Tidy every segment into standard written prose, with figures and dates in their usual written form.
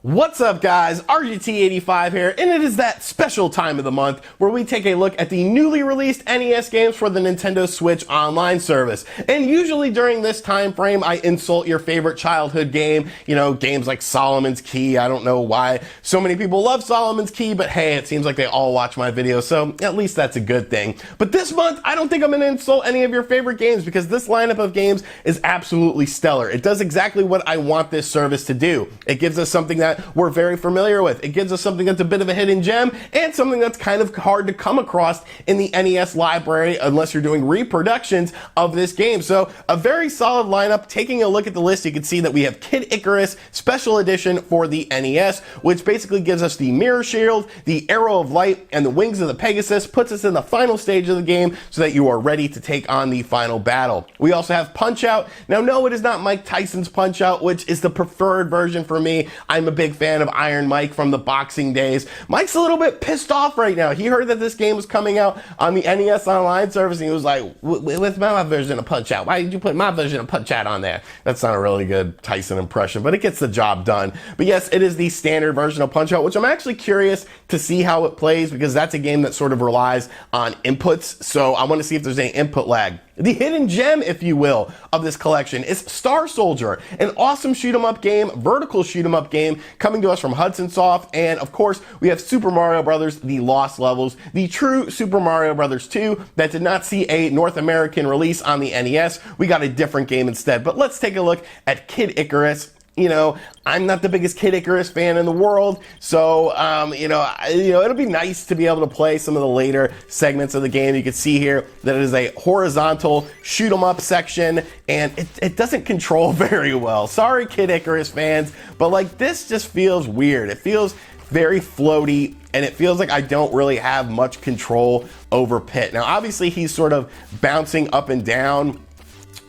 What's up guys, RGT85 here, and it is that special time of the month where we take a look at the newly released NES games for the Nintendo Switch online service. And usually during this time frame, I insult your favorite childhood game, games like Solomon's Key. I don't know why so many people love Solomon's Key, but hey, it seems like they all watch my videos, so at least that's a good thing. But this month, I don't think I'm gonna insult any of your favorite games because this lineup of games is absolutely stellar. It does exactly what I want this service to do. It gives us something that we're very familiar with. It gives us something that's a bit of a hidden gem and something that's kind of hard to come across in the NES library unless you're doing reproductions of this game. So a very solid lineup. Taking a look at the list, you can see that we have Kid Icarus Special Edition for the NES, which basically gives us the mirror shield, the arrow of light, and the wings of the Pegasus, puts us in the final stage of the game so that you are ready to take on the final battle. We also have Punch Out. Now, no, it is not Mike Tyson's Punch Out, which is the preferred version for me. I'm a big fan of Iron Mike from the boxing days. Mike's a little bit pissed off right now. He heard that this game was coming out on the NES Online service, and he was like, with my version of Punch Out, why did you put my version of Punch Out on there? That's not a really good Tyson impression, but it gets the job done. But yes, it is the standard version of Punch Out, which I'm actually curious to see how it plays because that's a game that sort of relies on inputs, so I want to see if there's any input lag. The hidden gem, if you will, of this collection is Star Soldier, an awesome shoot-'em-up game, vertical shoot-'em-up game coming to us from Hudson Soft, and of course we have Super Mario Bros. The Lost Levels, the true Super Mario Bros. 2 that did not see a North American release on the NES. We got a different game instead, but let's take a look at Kid Icarus. I'm not the biggest Kid Icarus fan in the world, so, it'll be nice to be able to play some of the later segments of the game. You can see here that it is a horizontal shoot 'em up section, and it doesn't control very well. Sorry, Kid Icarus fans, but this just feels weird. It feels very floaty, and it feels like I don't really have much control over Pit. Now, obviously, he's sort of bouncing up and down,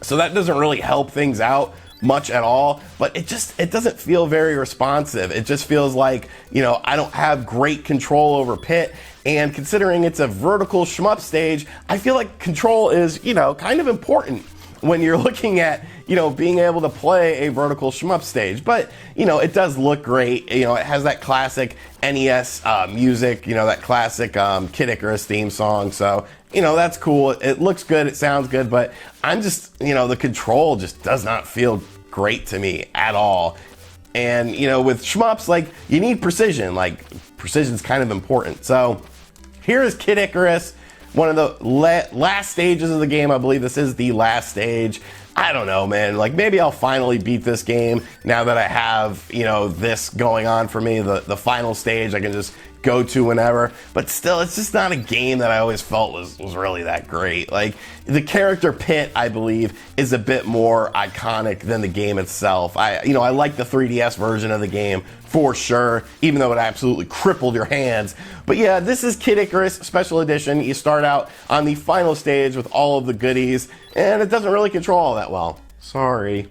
so that doesn't really help things out much at all, but it doesn't feel very responsive. It just feels like, I don't have great control over Pit, and considering it's a vertical shmup stage, I feel like control is, kind of important when you're looking at, being able to play a vertical shmup stage. But, it does look great. It has that classic NES music, that classic Kid Icarus theme song. So, that's cool. It looks good. It sounds good. But I'm just, the control just does not feel great to me at all. And, with shmups, you need precision. Precision's kind of important. So here is Kid Icarus. One of the last stages of the game. I believe this is the last stage. I don't know, man. Maybe I'll finally beat this game now that I have, this going on for me. The final stage I can just go to whenever. But still, it's just not a game that I always felt was really that great. The character Pit, I believe, is a bit more iconic than the game itself. I like the 3DS version of the game for sure, even though it absolutely crippled your hands. But yeah, this is Kid Icarus Special Edition. You start out on the final stage with all of the goodies, and it doesn't really control all that well. Sorry.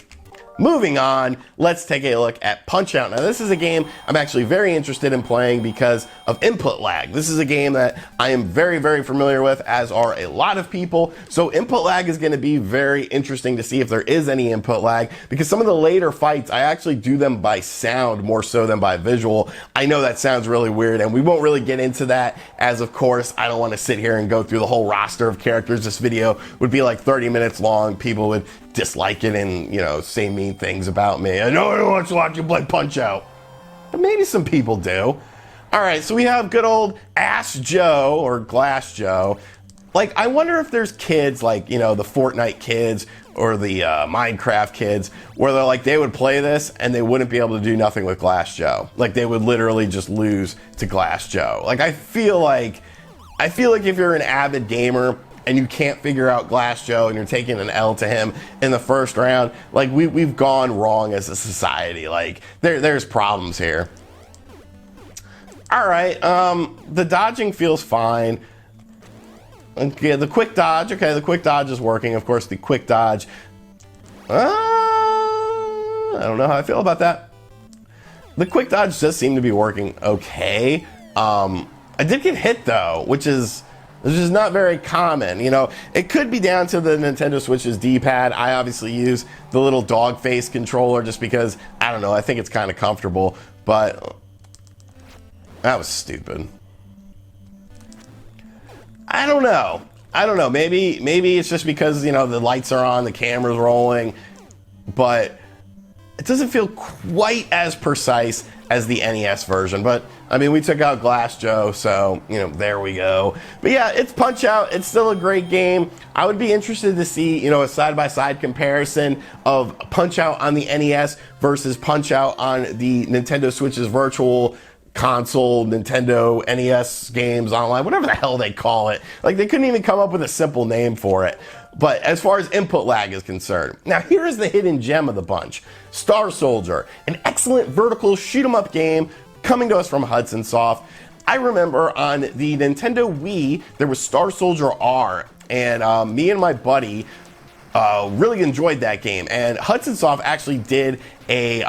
Moving on, let's take a look at Punch Out. Now, this is a game I'm actually very interested in playing because of input lag. This is a game that I am very, very familiar with, as are a lot of people. So input lag is going to be very interesting to see if there is any input lag, because some of the later fights, I actually do them by sound more so than by visual. I know that sounds really weird, and we won't really get into that, as of course, I don't want to sit here and go through the whole roster of characters. This video would be like 30 minutes long. People would dislike it and, say mean things about me. I know I don't want to watch you play Punch Out, but maybe some people do. All right, so we have good old Ass Joe or Glass Joe. I wonder if there's kids the Fortnite kids or the Minecraft kids where they would play this and they wouldn't be able to do nothing with Glass Joe. They would literally just lose to Glass Joe. I feel like if you're an avid gamer and you can't figure out Glass Joe and you're taking an L to him in the first round, we've gone wrong as a society. There's problems here. All right, the dodging feels fine. Okay, the quick dodge. Okay, the quick dodge is working. Of course, the quick dodge. I don't know how I feel about that. The quick dodge does seem to be working okay. I did get hit though, which is not very common. It could be down to the Nintendo Switch's D-pad. I obviously use the little dog face controller just because, I don't know, I think it's kind of comfortable. but that was stupid. I don't know. Maybe it's just because, you know, the lights are on, the camera's rolling, but it doesn't feel quite as precise as the NES version. But I mean, we took out Glass Joe, so, you know, there we go. But yeah, it's Punch-Out. It's still a great game. I would be interested to see, you know, a side-by-side comparison of Punch-Out on the NES versus Punch-Out on the Nintendo Switch's Virtual Console, Nintendo NES games online, whatever the hell they call it. Like, they couldn't even come up with a simple name for it. But as far as input lag is concerned, now here is the hidden gem of the bunch. Star Soldier, an excellent vertical shoot-'em-up game coming to us from Hudson Soft. I remember on the Nintendo Wii, there was Star Soldier R, and me and my buddy really enjoyed that game. And Hudson Soft actually did a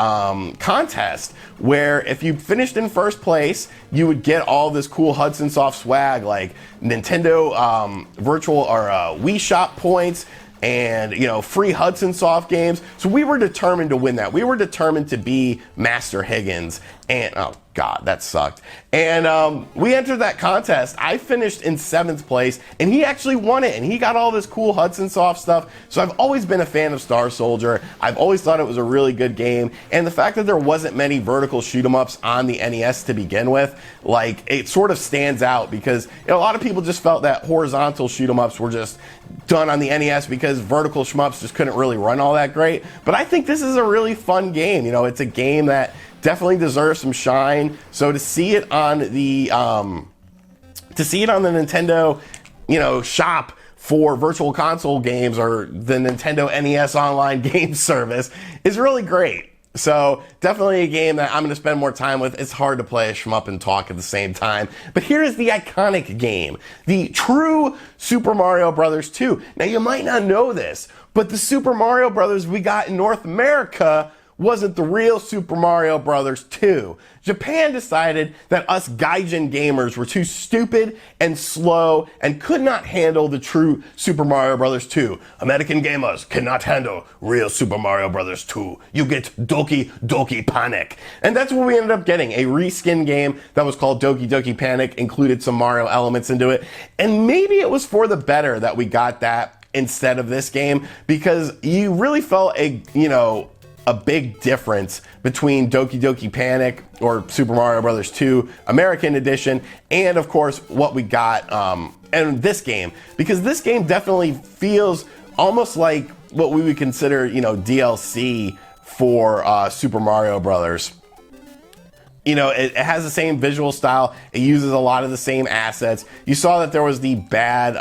contest where if you finished in first place, you would get all this cool Hudson Soft swag like Nintendo virtual or Wii Shop points and, you know, free Hudson Soft games. So we were determined to win that. We were determined to be Master Higgins. And oh God, that sucked. And we entered that contest. I finished in 7th place, and he actually won it, and he got all this cool Hudson Soft stuff. So I've always been a fan of Star Soldier. I've always thought it was a really good game, and the fact that there wasn't many vertical shoot-'em-ups on the NES to begin with, like, it sort of stands out because, you know, a lot of people just felt that horizontal shoot-'em-ups were just done on the NES because vertical shmups just couldn't really run all that great. But I think this is a really fun game. You know, it's a game that definitely deserves some shine. So to see it on the Nintendo, you know, shop for virtual console games or the Nintendo NES online game service is really great. So definitely a game that I'm going to spend more time with. It's hard to play a shmup and talk at the same time. But here is the iconic game, the true Super Mario Bros. 2. Now you might not know this, but the Super Mario Bros. We got in North America wasn't the real Super Mario Bros. 2. Japan decided that us gaijin gamers were too stupid and slow and could not handle the true Super Mario Bros. 2. American gamers cannot handle real Super Mario Bros. 2. You get Doki Doki Panic. And that's what we ended up getting, a reskin game that was called Doki Doki Panic, included some Mario elements into it. And maybe it was for the better that we got that instead of this game, because you really felt a big difference between Doki Doki Panic or Super Mario Bros. 2 American Edition and, of course, what we got in this game. Because this game definitely feels almost like what we would consider, you know, DLC for Super Mario Bros. You know, it has the same visual style. It uses a lot of the same assets. You saw that there was the bad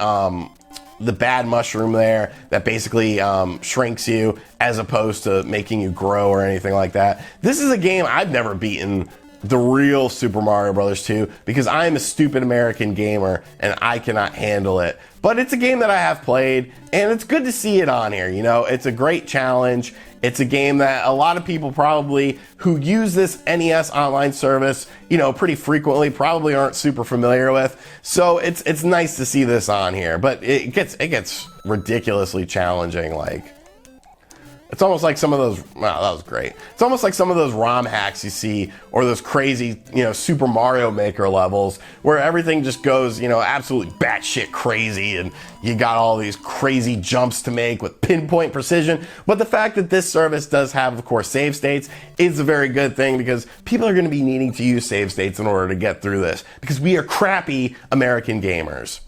mushroom there that basically shrinks you as opposed to making you grow or anything like that. This is a game I've never beaten the real Super Mario Bros. 2 because I'm a stupid American gamer and I cannot handle it. But it's a game that I have played and it's good to see it on here. You know, it's a great challenge. It's a game that a lot of people probably who use this NES online service, you know, pretty frequently probably aren't super familiar with. So it's nice to see this on here, but it gets ridiculously challenging. Like, it's almost like some of those, wow, that was great. It's almost like some of those ROM hacks you see, or those crazy, you know, Super Mario Maker levels where everything just goes, you know, absolutely batshit crazy and you got all these crazy jumps to make with pinpoint precision. But the fact that this service does have, of course, save states is a very good thing because people are going to be needing to use save states in order to get through this because we are crappy American gamers.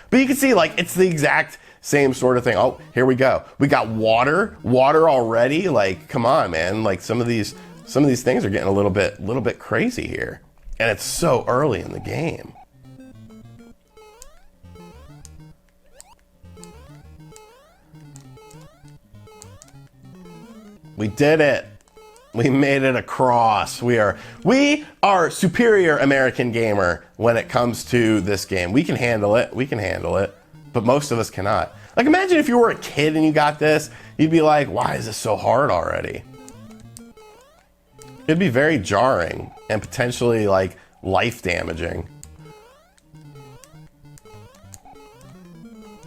But you can see, like, it's the exact same sort of thing. Oh, here we go. We got water already. Like, come on, man. Like, some of these things are getting a little bit crazy here. And it's so early in the game. We did it. We made it across. We are superior American gamer when it comes to this game. We can handle it. But most of us cannot. Like, imagine if you were a kid and you got this, you'd be like, why is this so hard already? It'd be very jarring and potentially, like, life damaging.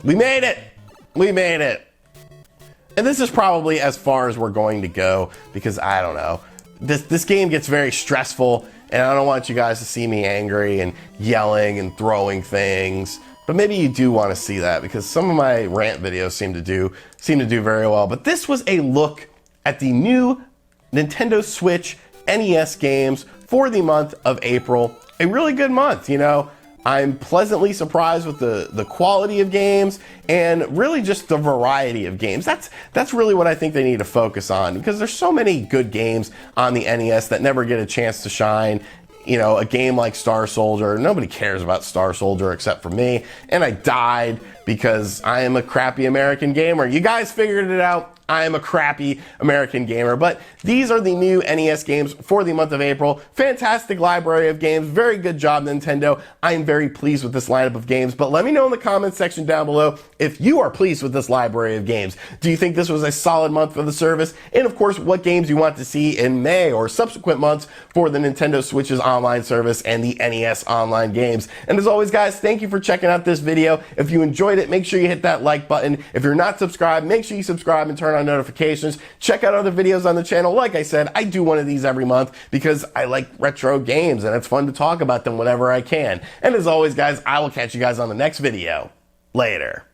We made it! We made it! And this is probably as far as we're going to go because, I don't know, this game gets very stressful, and I don't want you guys to see me angry and yelling and throwing things. But maybe you do want to see that, because some of my rant videos seem to do very well. But this was a look at the new Nintendo Switch NES games for the month of April. A really good month, you know. I'm pleasantly surprised with the quality of games and really just the variety of games. That's really what I think they need to focus on, because there's so many good games on the NES that never get a chance to shine. You know, a game like Star Soldier, nobody cares about Star Soldier except for me, and I died because I am a crappy American gamer. You guys figured it out. I am a crappy American gamer, but these are the new NES games for the month of April. Fantastic library of games. Very good job, Nintendo. I am very pleased with this lineup of games, but let me know in the comments section down below if you are pleased with this library of games. Do you think this was a solid month for the service? And of course, what games you want to see in May or subsequent months for the Nintendo Switch's online service and the NES online games. And as always, guys, thank you for checking out this video. If you enjoyed it, make sure you hit that like button. If you're not subscribed, make sure you subscribe and turn on notifications. Check out other videos on the channel. Like I said, I do one of these every month because I like retro games and it's fun to talk about them whenever I can. And as always, guys, I will catch you guys on the next video. Later.